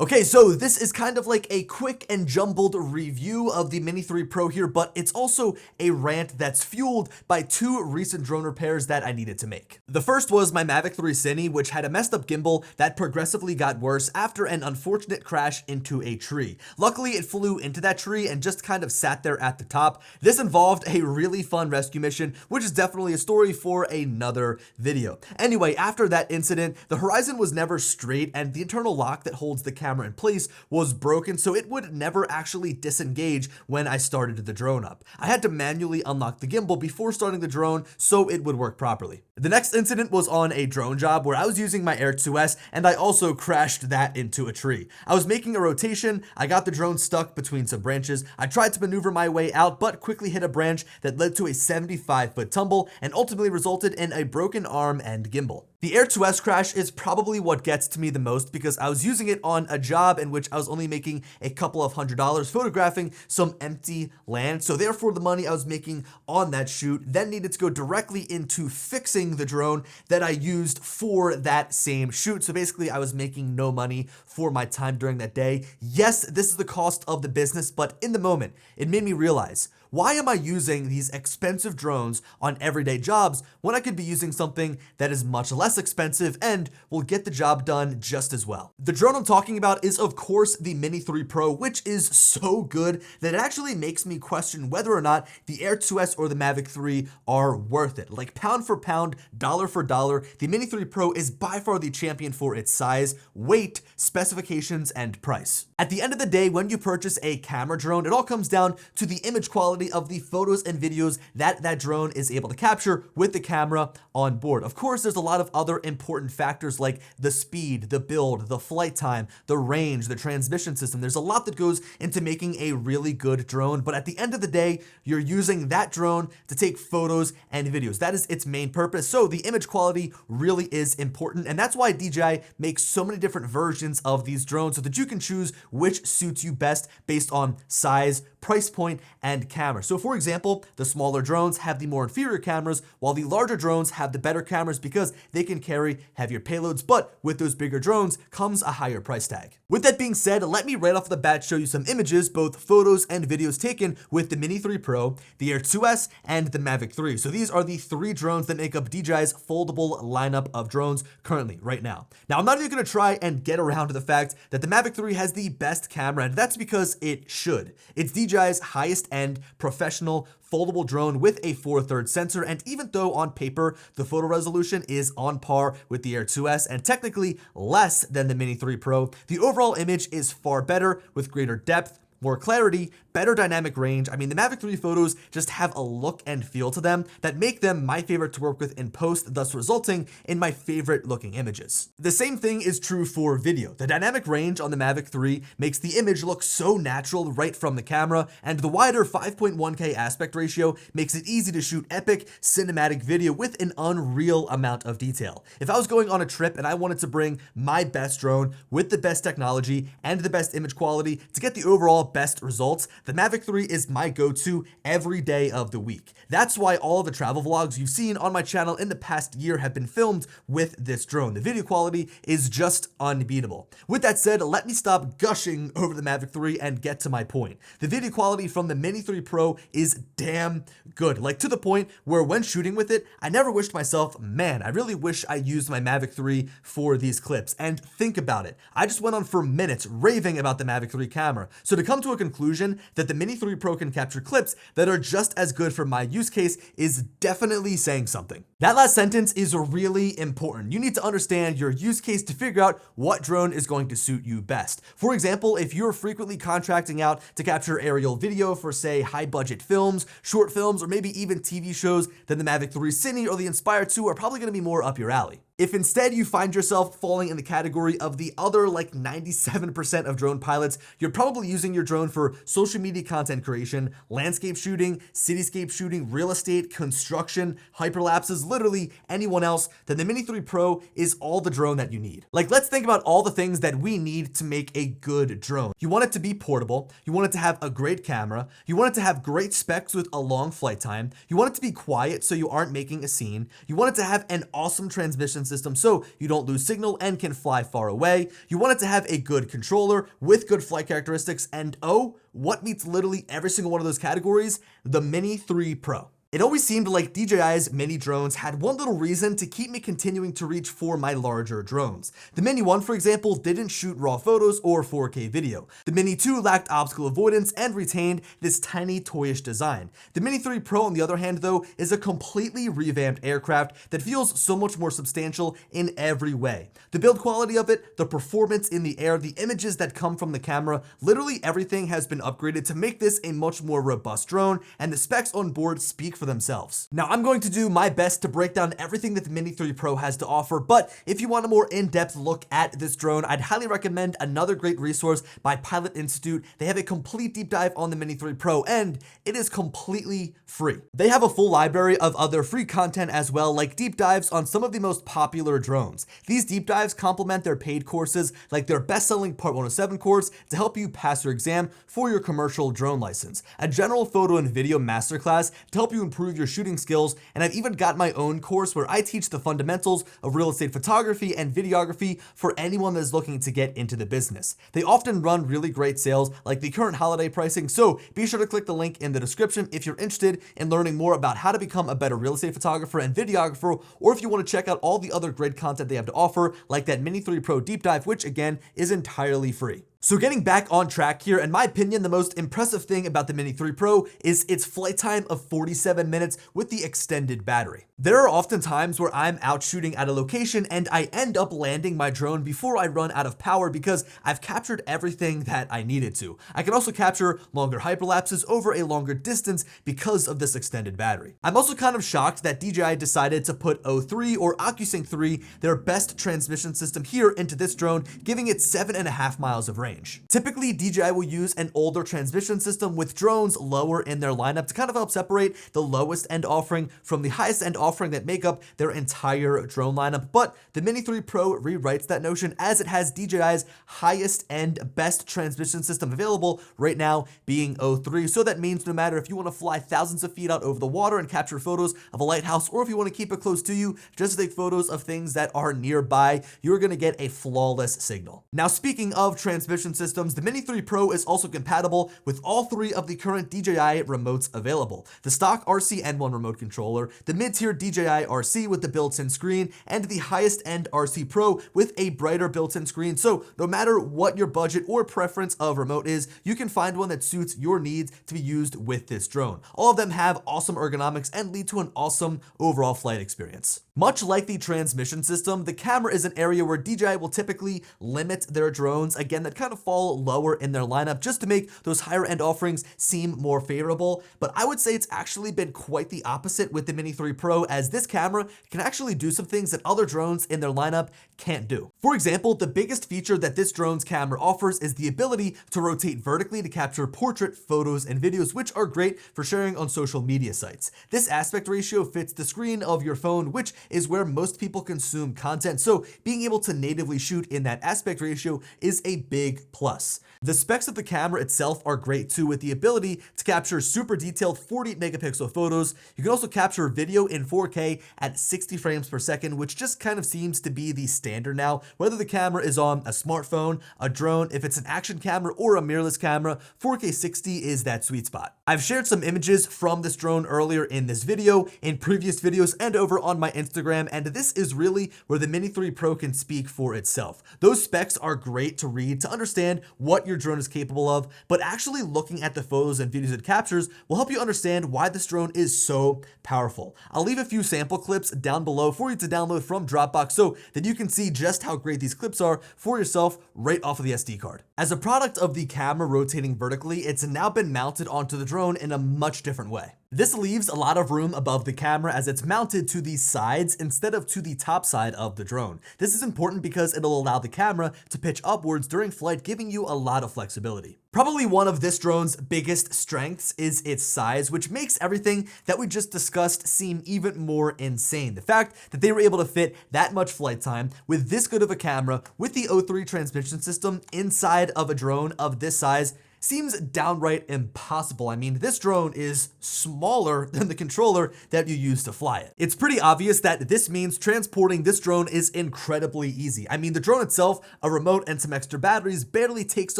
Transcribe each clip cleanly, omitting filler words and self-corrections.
Okay, so this is kind of like a quick and jumbled review of the Mini 3 Pro here, but it's also a rant that's fueled by two recent drone repairs that I needed to make. The first was my Mavic 3 Cine, which had a messed up gimbal that progressively got worse after an unfortunate crash into a tree. Luckily, it flew into that tree and just kind of sat there at the top. This involved a really fun rescue mission, which is definitely a story for another video. Anyway, after that incident, the horizon was never straight and the internal lock that holds the camera in place was broken, so it would never actually disengage when I started the drone up. I had to manually unlock the gimbal before starting the drone so it would work properly. The next incident was on a drone job where I was using my Air 2S and I also crashed that into a tree. I was making a rotation, I got the drone stuck between some branches, I tried to maneuver my way out but quickly hit a branch that led to a 75-foot tumble and ultimately resulted in a broken arm and gimbal. The Air 2S crash is probably what gets to me the most because I was using it on a job in which I was only making a couple of $100 photographing some empty land. So therefore the money I was making on that shoot then needed to go directly into fixing the drone that I used for that same shoot. So basically I was making no money for my time during that day. Yes, this is the cost of the business, but in the moment, it made me realize, why am I using these expensive drones on everyday jobs when I could be using something that is much less expensive and will get the job done just as well? The drone I'm talking about is of course the Mini 3 Pro, which is so good that it actually makes me question whether or not the Air 2S or the Mavic 3 are worth it. Like pound for pound, dollar for dollar, the Mini 3 Pro is by far the champion for its size, weight, specifications, and price. At the end of the day, when you purchase a camera drone, it all comes down to the image quality of the photos and videos that drone is able to capture with the camera on board. Of course, there's a lot of other important factors like the speed, the build, the flight time, the range, the transmission system. There's a lot that goes into making a really good drone, but at the end of the day, you're using that drone to take photos and videos. That is its main purpose. So the image quality really is important, and that's why DJI makes so many different versions of these drones so that you can choose which suits you best based on size, price point, and camera. So for example, the smaller drones have the more inferior cameras, while the larger drones have the better cameras because they can carry heavier payloads, but with those bigger drones comes a higher price tag. With that being said, let me right off the bat show you some images, both photos and videos taken with the Mini 3 Pro, the Air 2S, and the Mavic 3. So these are the three drones that make up DJI's foldable lineup of drones currently, right now. Now, I'm not even gonna try and get around to the fact that the Mavic 3 has the best camera, and that's because it should. It's DJI's highest end professional foldable drone with a 4/3 sensor, and even though on paper the photo resolution is on par with the Air 2S and technically less than the Mini 3 Pro, the overall image is far better with greater depth, more clarity, better dynamic range. I mean, the Mavic 3 photos just have a look and feel to them that make them my favorite to work with in post, thus resulting in my favorite looking images. The same thing is true for video. The dynamic range on the Mavic 3 makes the image look so natural right from the camera, and the wider 5.1K aspect ratio makes it easy to shoot epic cinematic video with an unreal amount of detail. If I was going on a trip and I wanted to bring my best drone with the best technology and the best image quality to get the overall best results, the Mavic 3 is my go-to every day of the week. That's why all of the travel vlogs you've seen on my channel in the past year have been filmed with this drone. The video quality is just unbeatable. With that said, let me stop gushing over the Mavic 3 and get to my point. The video quality from the Mini 3 Pro is damn good, like to the point where when shooting with it, I never wished myself, man, I really wish I used my Mavic 3 for these clips. And think about it, I just went on for minutes raving about the Mavic 3 camera. So to come to a conclusion that the Mini 3 Pro can capture clips that are just as good for my use case is definitely saying something. That last sentence is really important. You need to understand your use case to figure out what drone is going to suit you best. For example, if you're frequently contracting out to capture aerial video for, say, high budget films, short films, or maybe even TV shows, then the Mavic 3 Cine or the Inspire 2 are probably going to be more up your alley. If instead you find yourself falling in the category of the other like 97% of drone pilots, you're probably using your drone for social media content creation, landscape shooting, cityscape shooting, real estate, construction, hyperlapses, literally anyone else, then the Mini 3 Pro is all the drone that you need. Like, let's think about all the things that we need to make a good drone. You want it to be portable, you want it to have a great camera, you want it to have great specs with a long flight time, you want it to be quiet so you aren't making a scene, you want it to have an awesome transmission system so you don't lose signal and can fly far away, you want it to have a good controller with good flight characteristics, and oh, what meets literally every single one of those categories? The Mini 3 Pro. It always seemed like DJI's mini drones had one little reason to keep me continuing to reach for my larger drones. The Mini 1, for example, didn't shoot raw photos or 4K video. The Mini 2 lacked obstacle avoidance and retained this tiny toyish design. The Mini 3 Pro, on the other hand, though, is a completely revamped aircraft that feels so much more substantial in every way. The build quality of it, the performance in the air, the images that come from the camera, literally everything has been upgraded to make this a much more robust drone, and the specs on board speak for themselves. Now, I'm going to do my best to break down everything that the Mini 3 Pro has to offer, but if you want a more in-depth look at this drone, I'd highly recommend another great resource by Pilot Institute. They have a complete deep dive on the Mini 3 Pro, and it is completely free. They have a full library of other free content as well, like deep dives on some of the most popular drones. These deep dives complement their paid courses, like their best-selling Part 107 course to help you pass your exam for your commercial drone license, a general photo and video masterclass to help you improve your shooting skills, and I've even got my own course where I teach the fundamentals of real estate photography and videography for anyone that is looking to get into the business. They often run really great sales like the current holiday pricing, so be sure to click the link in the description if you're interested in learning more about how to become a better real estate photographer and videographer, or if you want to check out all the other great content they have to offer, like that Mini 3 Pro deep dive, which again is entirely free. So getting back on track here, in my opinion, the most impressive thing about the Mini 3 Pro is its flight time of 47 minutes with the extended battery. There are often times where I'm out shooting at a location and I end up landing my drone before I run out of power because I've captured everything that I needed to. I can also capture longer hyperlapses over a longer distance because of this extended battery. I'm also kind of shocked that DJI decided to put O3 or OcuSync 3, their best transmission system, here into this drone, giving it 7.5 miles of range. Typically, DJI will use an older transmission system with drones lower in their lineup to kind of help separate the lowest end offering from the highest end offering that make up their entire drone lineup, but the Mini 3 Pro rewrites that notion as it has DJI's highest end best transmission system available right now, being O3. So that means no matter if you want to fly thousands of feet out over the water and capture photos of a lighthouse, or if you want to keep it close to you just to take photos of things that are nearby, you're going to get a flawless signal. Now, speaking of transmission systems, the Mini 3 Pro is also compatible with all three of the current DJI remotes available: the stock RC N1 remote controller, the mid-tier DJI RC with the built-in screen, and the highest end RC Pro with a brighter built-in screen. So no matter what your budget or preference of remote is, you can find one that suits your needs to be used with this drone. All of them have awesome ergonomics and lead to an awesome overall flight experience. Much like the transmission system, the camera is an area where DJI will typically limit their drones, again, that kind of fall lower in their lineup just to make those higher end offerings seem more favorable. But I would say it's actually been quite the opposite with the Mini 3 Pro, as this camera can actually do some things that other drones in their lineup can't do. For example, the biggest feature that this drone's camera offers is the ability to rotate vertically to capture portrait photos and videos, which are great for sharing on social media sites. This aspect ratio fits the screen of your phone, which is where most people consume content, so being able to natively shoot in that aspect ratio is a big plus. The specs of the camera itself are great too, with the ability to capture super detailed 48 megapixel photos. You can also capture video in 4K at 60 frames per second, which just kind of seems to be the standard now. Whether the camera is on a smartphone, a drone, if it's an action camera, or a mirrorless camera, 4K 60 is that sweet spot. I've shared some images from this drone earlier in this video, in previous videos, and over on my Instagram, and this is really where the Mini 3 Pro can speak for itself. Those specs are great to read to understand what your drone is capable of, but actually looking at the photos and videos it captures will help you understand why this drone is so powerful. I'll leave a few sample clips down below for you to download from Dropbox so that you can see just how great these clips are for yourself right off of the SD card. As a product of the camera rotating vertically, it's now been mounted onto the drone in a much different way. This leaves a lot of room above the camera as it's mounted to the sides instead of to the top side of the drone. This is important because it'll allow the camera to pitch upwards during flight, giving you a lot of flexibility. Probably one of this drone's biggest strengths is its size, which makes everything that we just discussed seem even more insane. The fact that they were able to fit that much flight time with this good of a camera with the O3 transmission system inside of a drone of this size seems downright impossible. I mean, this drone is smaller than the controller that you use to fly it. It's pretty obvious that this means transporting this drone is incredibly easy. I mean, the drone itself, a remote and some extra batteries barely takes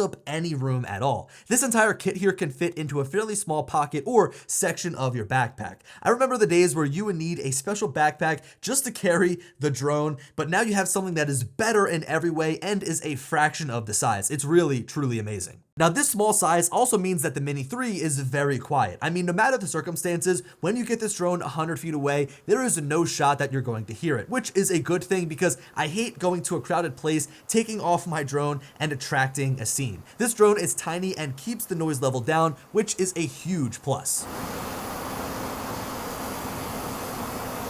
up any room at all. This entire kit here can fit into a fairly small pocket or section of your backpack. I remember the days where you would need a special backpack just to carry the drone, but now you have something that is better in every way and is a fraction of the size. It's really, truly amazing. Now, this small size also means that the Mini 3 is very quiet. I mean, no matter the circumstances, when you get this drone 100 feet away, there is no shot that you're going to hear it, which is a good thing because I hate going to a crowded place, taking off my drone and attracting a scene. This drone is tiny and keeps the noise level down, which is a huge plus.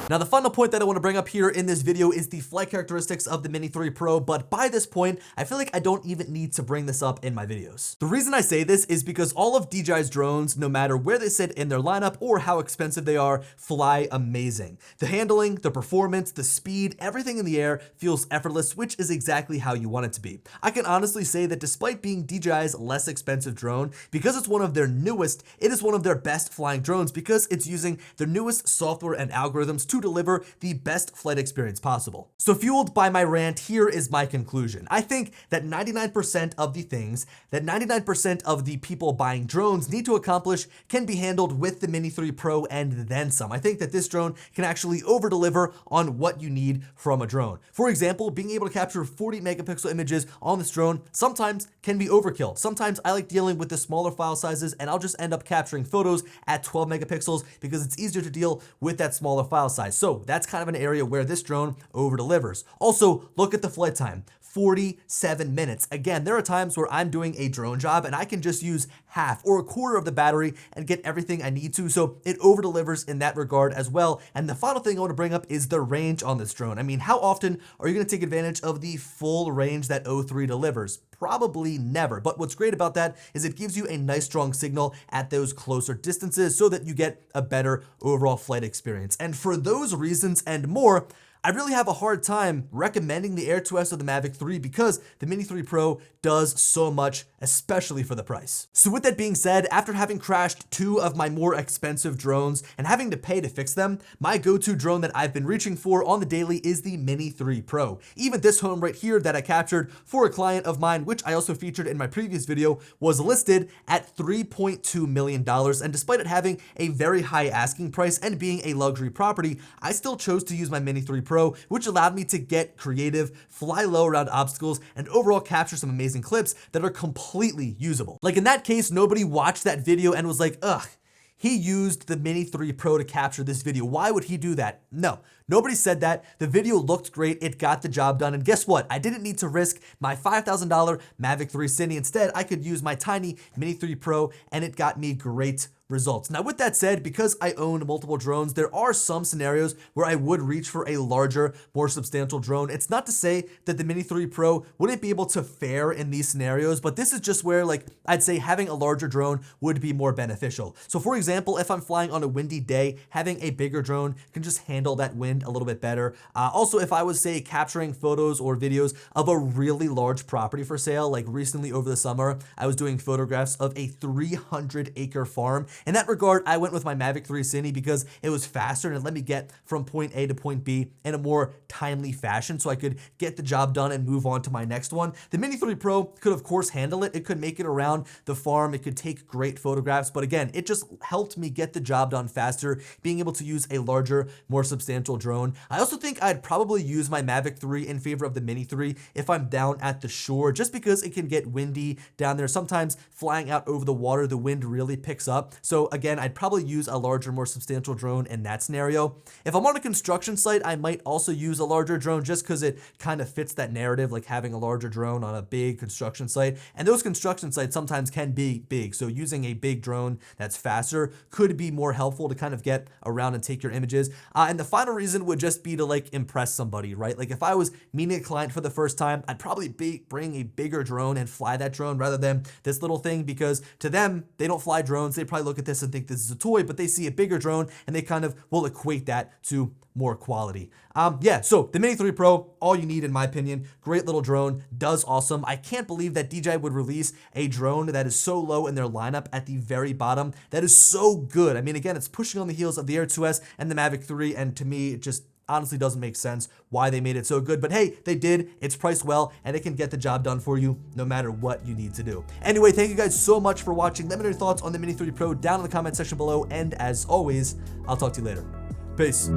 Now, the final point that I want to bring up here in this video is the flight characteristics of the Mini 3 Pro, but by this point, I feel like I don't even need to bring this up in my videos. The reason I say this is because all of DJI's drones, no matter where they sit in their lineup or how expensive they are, fly amazing. The handling, the performance, the speed, everything in the air feels effortless, which is exactly how you want it to be. I can honestly say that despite being DJI's less expensive drone, because it's one of their newest, it is one of their best flying drones because it's using their newest software and algorithms to deliver the best flight experience possible. So fueled by my rant, here is my conclusion. I think that 99% of the things that 99% of the people buying drones need to accomplish can be handled with the Mini 3 Pro and then some. I think that this drone can actually over-deliver on what you need from a drone. For example, being able to capture 40 megapixel images on this drone sometimes can be overkill. Sometimes I like dealing with the smaller file sizes and I'll just end up capturing photos at 12 megapixels because it's easier to deal with that smaller file size. So that's kind of an area where this drone over delivers. Also, look at the flight time. 47 minutes. Again, there are times where I'm doing a drone job and I can just use half or a quarter of the battery and get everything I need to, so it over delivers in that regard as well. And the final thing I want to bring up is the range on this drone. I mean, how often are you going to take advantage of the full range that O3 delivers? Probably never, but what's great about that is it gives you a nice strong signal at those closer distances so that you get a better overall flight experience. And for those reasons and more, I really have a hard time recommending the Air 2S or the Mavic 3 because the Mini 3 Pro does so much, especially for the price. So with that being said, after having crashed two of my more expensive drones and having to pay to fix them, my go-to drone that I've been reaching for on the daily is the Mini 3 Pro. Even this home right here that I captured for a client of mine, which I also featured in my previous video, was listed at $3.2 million. And despite it having a very high asking price and being a luxury property, I still chose to use my Mini 3 Pro, which allowed me to get creative, fly low around obstacles, and overall capture some amazing clips that are completely usable. Like in that case, nobody watched that video and was like, ugh, he used the Mini 3 Pro to capture this video. Why would he do that? No, nobody said that. The video looked great. It got the job done. And guess what? I didn't need to risk my $5,000 Mavic 3 Cine. Instead, I could use my tiny Mini 3 Pro and it got me great results. Now, with that said, because I own multiple drones, there are some scenarios where I would reach for a larger, more substantial drone. It's not to say that the Mini 3 Pro wouldn't be able to fare in these scenarios, but this is just where, like, I'd say having a larger drone would be more beneficial. So for example, if I'm flying on a windy day, having a bigger drone can just handle that wind a little bit better. Also, if I was, say, capturing photos or videos of a really large property for sale, like recently over the summer, I was doing photographs of a 300-acre farm. In that regard, I went with my Mavic 3 Cine because it was faster and it let me get from point A to point B in a more timely fashion so I could get the job done and move on to my next one. The Mini 3 Pro could of course handle it. It could make it around the farm. It could take great photographs, but again, it just helped me get the job done faster, being able to use a larger, more substantial drone. I also think I'd probably use my Mavic 3 in favor of the Mini 3 if I'm down at the shore, just because it can get windy down there. Sometimes flying out over the water, the wind really picks up. So again, I'd probably use a larger, more substantial drone in that scenario. If I'm on a construction site, I might also use a larger drone just because it kind of fits that narrative, like having a larger drone on a big construction site. And those construction sites sometimes can be big. So using a big drone that's faster could be more helpful to kind of get around and take your images. And the final reason would just be to like impress somebody, right? Like if I was meeting a client for the first time, I'd probably bring a bigger drone and fly that drone rather than this little thing, because to them, they don't fly drones. They probably look at this and think this is a toy, but they see a bigger drone and they kind of will equate that to more quality. Yeah, so the Mini 3 Pro, all you need in my opinion. Great little drone, does awesome. I can't believe that DJI would release a drone that is so low in their lineup at the very bottom. That is so good. I mean, again, it's pushing on the heels of the Air 2S and the Mavic 3, and to me, it just honestly doesn't make sense why they made it so good. But hey, they did. It's priced well, and it can get the job done for you no matter what you need to do. Anyway, thank you guys so much for watching. Let me know your thoughts on the Mini 3 Pro down in the comment section below, and as always, I'll talk to you later. Peace.